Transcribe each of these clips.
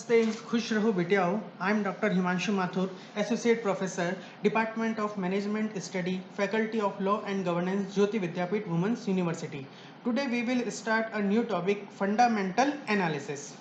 नमस्ते, खुश रहो बेटियाओ। I am doctor Himanshu Mathur, associate professor, department of management study, faculty of law and governance, Jyoti Vidyapeeth women's university. Today we will start a new topic, fundamental analysis.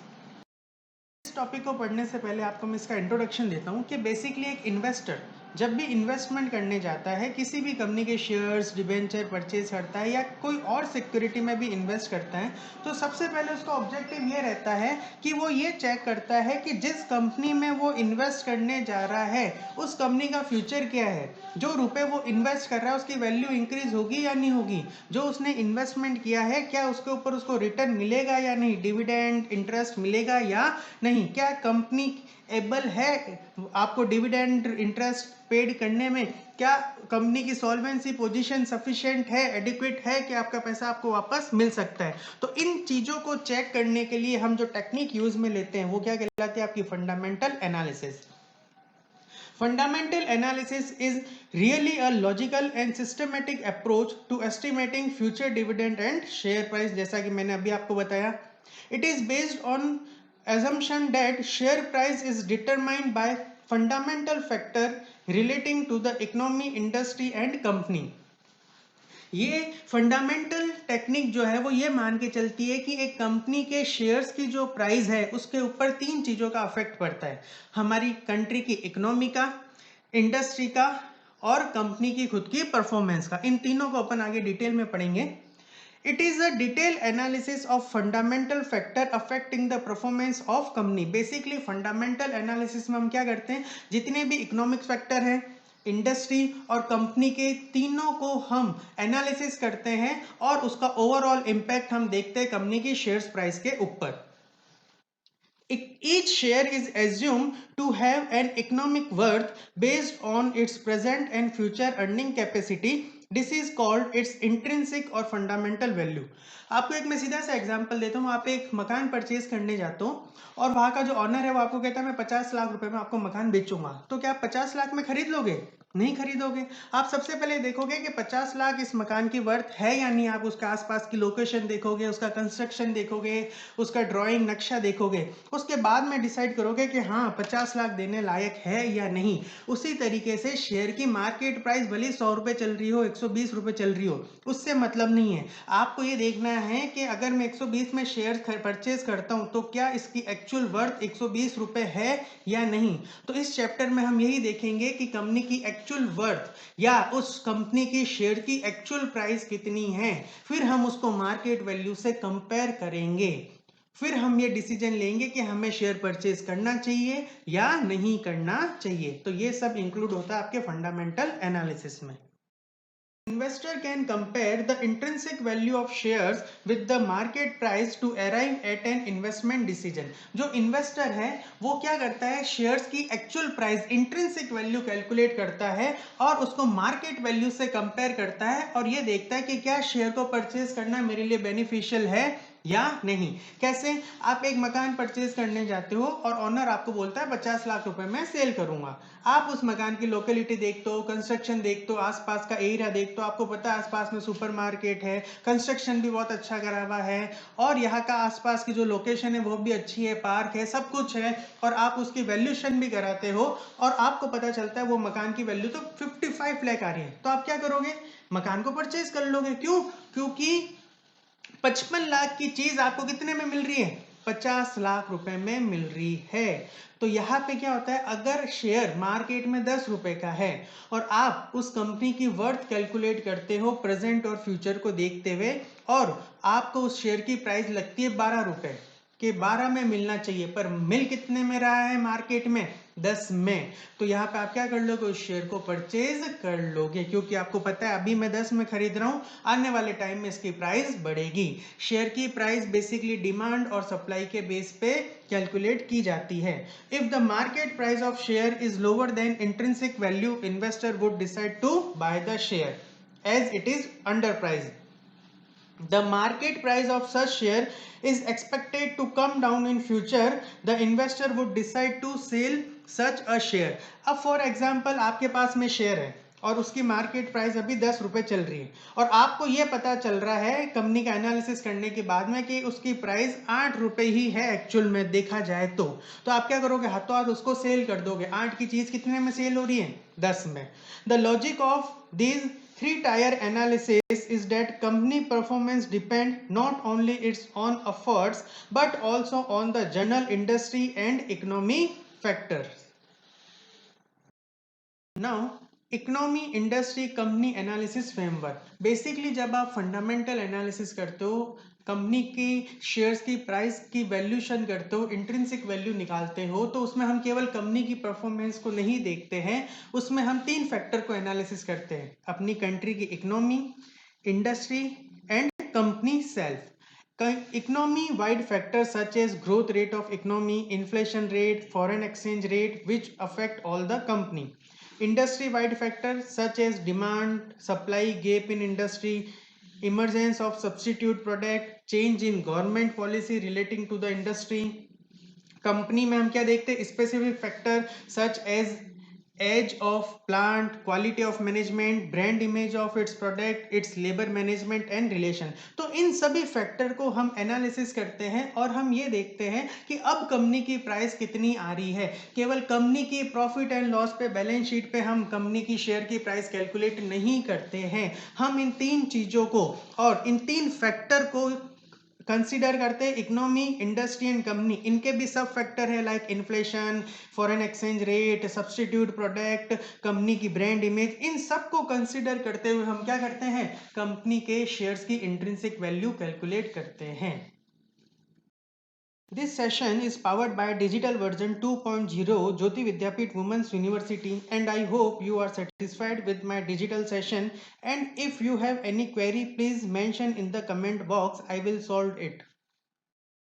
इस topic को पढ़ने से पहले आपको मैं इसका इंट्रोडक्शन देता हूँ कि बेसिकली एक इन्वेस्टर जब भी इन्वेस्टमेंट करने जाता है, किसी भी कंपनी के शेयर्स डिबेंचर परचेज करता है या कोई और सिक्योरिटी में भी इन्वेस्ट करता है, तो सबसे पहले उसका ऑब्जेक्टिव ये रहता है कि वो ये चेक करता है कि जिस कंपनी में वो इन्वेस्ट करने जा रहा है उस कंपनी का फ्यूचर क्या है। जो रुपए वो इन्वेस्ट कर रहा है उसकी वैल्यू इंक्रीज होगी या नहीं होगी, जो उसने इन्वेस्टमेंट किया है क्या उसके ऊपर उसको रिटर्न मिलेगा या नहीं, डिविडेंड इंटरेस्ट मिलेगा या नहीं, क्या कंपनी एबल है आपको डिविडेंड इंटरेस्ट पेड करने में, क्या कंपनी की सॉल्वेंसी पोजीशन सफिशिएंट है, एडिक्वेट है कि आपका पैसा आपको वापस मिल सकता है। तो इन चीज़ों को चेक करने के लिए हम जो टेक्निक यूज में लेते हैं वो क्या कहलाती है, आपकी fundamental analysis. Fundamental analysis is really a logical and systematic approach to estimating future dividend and share price। जैसा कि मैंने अभी आपको बताया, it is based on assumption that share price is determined by fundamental factor relating to the economy, industry and company। ये fundamental technique जो है वो ये मान के चलती है कि एक कंपनी के शेयर्स की जो प्राइस है उसके ऊपर तीन चीज़ों का अफेक्ट पड़ता है, हमारी कंट्री की इकोनॉमी का, इंडस्ट्री का और कंपनी की खुद की परफॉर्मेंस का। इन तीनों को अपन आगे डिटेल में पढ़ेंगे। It is a detail analysis of fundamental factor affecting the performance of company. Basically fundamental analysis में हम क्या करते हैं, जितने भी इकोनॉमिक फैक्टर हैं, इंडस्ट्री और कंपनी के तीनों को हम एनालिसिस करते हैं और उसका ओवरऑल इंपैक्ट हम देखते हैं कंपनी की शेयर्स प्राइस के ऊपर। Each share is assumed to have an economic worth based on its present and future earning capacity. This is called its intrinsic और fundamental value। आपको एक मैं सीधा सा एग्जांपल देता हूँ। आप एक मकान परचेज करने जाते हो और वहाँ का जो ऑनर है वो आपको कहता है मैं 50 लाख रुपए में आपको मकान बेचूंगा, तो क्या आप 50 लाख में खरीद लोगे? नहीं खरीदोगे। आप सबसे पहले देखोगे कि 50 लाख इस मकान की वर्थ है या नहीं। आप उसके आसपास की लोकेशन देखोगे, उसका कंस्ट्रक्शन देखोगे, उसका ड्राइंग नक्शा देखोगे, उसके बाद में डिसाइड करोगे कि हाँ 50 लाख देने लायक है या नहीं। उसी तरीके से शेयर की मार्केट प्राइस भले 100 रुपए चल रही हो, 120 रुपए चल रही हो, उससे मतलब नहीं है। आपको ये देखना है कि अगर मैं 120 में शेयर परचेज करता हूँ तो क्या इसकी एक्चुअल वर्थ 120 रुपए है या नहीं। तो इस चैप्टर में हम यही देखेंगे कि कंपनी की एक्चुअल वर्थ या उस कंपनी की शेयर की एक्चुअल प्राइस कितनी है, फिर हम उसको मार्केट वैल्यू से कंपेयर करेंगे, फिर हम ये डिसीजन लेंगे कि हमें शेयर परचेज करना चाहिए या नहीं करना चाहिए। तो ये सब इंक्लूड होता है आपके फंडामेंटल एनालिसिस में। Investor can compare the intrinsic value of shares with the market price to arrive at an investment decision। जो इन्वेस्टर है वो क्या करता है, शेयर्स की actual price intrinsic value calculate करता है और उसको मार्केट वैल्यू से कंपेयर करता है और ये देखता है कि क्या शेयर को परचेज करना मेरे लिए बेनिफिशियल है या नहीं। कैसे, आप एक मकान परचेज करने जाते हो और ऑनर आपको बोलता है 50 लाख रुपए में सेल करूंगा। आप उस मकान की लोकेलिटी देखते हो, कंस्ट्रक्शन देखते हो, आसपास का एरिया देखते हो, आपको पता है आसपास में सुपरमार्केट है, कंस्ट्रक्शन भी बहुत अच्छा करा हुआ है और यहाँ का आसपास की जो लोकेशन है वो भी अच्छी है, पार्क है, सब कुछ है और आप उसकी वैल्यूएशन भी कराते हो और आपको पता चलता है वो मकान की वैल्यू तो 55 लाख आ रही है। तो आप क्या करोगे, मकान को परचेज कर लोगे। क्यों? क्योंकि 55 लाख की चीज आपको कितने में मिल रही है, 50 लाख रुपए में मिल रही है। तो यहाँ पे क्या होता है, अगर शेयर मार्केट में 10 रुपए का है और आप उस कंपनी की वर्थ कैलकुलेट करते हो प्रेजेंट और फ्यूचर को देखते हुए और आपको उस शेयर की प्राइस लगती है 12 रुपए कि 12 में मिलना चाहिए, पर मिल कितने में रहा है मार्केट में, 10 में, तो यहाँ पे आप क्या कर लोगे, उस शेयर को परचेज कर लोगे क्योंकि आपको पता है अभी मैं 10 में खरीद रहा हूँ, आने वाले टाइम में इसकी प्राइस बढ़ेगी। शेयर की प्राइस बेसिकली डिमांड और सप्लाई के बेस पे कैलकुलेट की जाती है। If the market price of share is lower than intrinsic value, investor would decide to buy the share as it is under price. The market price of such share is expected to come down in future. The investor would decide to sell such a share। अब for example आपके पास में share है और उसकी market price अभी 10 रुपये चल रही है, और आपको ये पता चल रहा है कंपनी का एनालिसिस करने के बाद में कि उसकी प्राइस 8 रुपये ही है एक्चुअल में देखा जाए तो आप क्या करोगे, हाथों हाथ उसको सेल कर दोगे। 8 की चीज़ कितने में सेल हो रही है, 10 में। The logic of this three-tier analysis is that company performance depend not only its own efforts but also on the general industry and economy factors. Now, economy industry company analysis framework, basically जब आप fundamental analysis करते हो, company की shares की price की valuation करते हो, intrinsic value निकालते हो, तो उसमें हम केवल कंपनी की परफॉर्मेंस को नहीं देखते हैं, उसमें हम 3 फैक्टर को एनालिसिस करते हैं, अपनी कंट्री की economy, industry and company self. Economy wide factors such as growth rate of economy, inflation rate, foreign exchange rate, which affect all the company. Industry wide factors such as demand, supply gap in industry, emergence of substitute product, change in government policy relating to the industry. Company में हम क्या देखते हैं, specific factor such as age of plant, quality of management, brand image of its product, its labour management and relation. तो इन सभी factor को हम एनालिसिस करते हैं और हम ये देखते हैं कि अब कंपनी की प्राइस कितनी आ रही है। केवल कंपनी की प्रॉफिट एंड लॉस पे, बैलेंस शीट पे हम कंपनी की शेयर की प्राइस कैलकुलेट नहीं करते हैं, हम इन 3 चीज़ों को और इन 3 फैक्टर को कंसीडर करते हैं। इकोनॉमी, इंडस्ट्री एंड कंपनी, इनके भी सब फैक्टर है like inflation, foreign exchange rate, substitute product, company की ब्रांड इमेज, इन सब को कंसीडर करते हुए हम क्या करते हैं, कंपनी के शेयर्स की इंट्रिंसिक वैल्यू कैलकुलेट करते हैं। This session is powered by digital version 2.0 Jyoti Vidyapeeth Women's University, and I hope you are satisfied with my digital session, and if you have any query please mention in the comment box, I will solve it.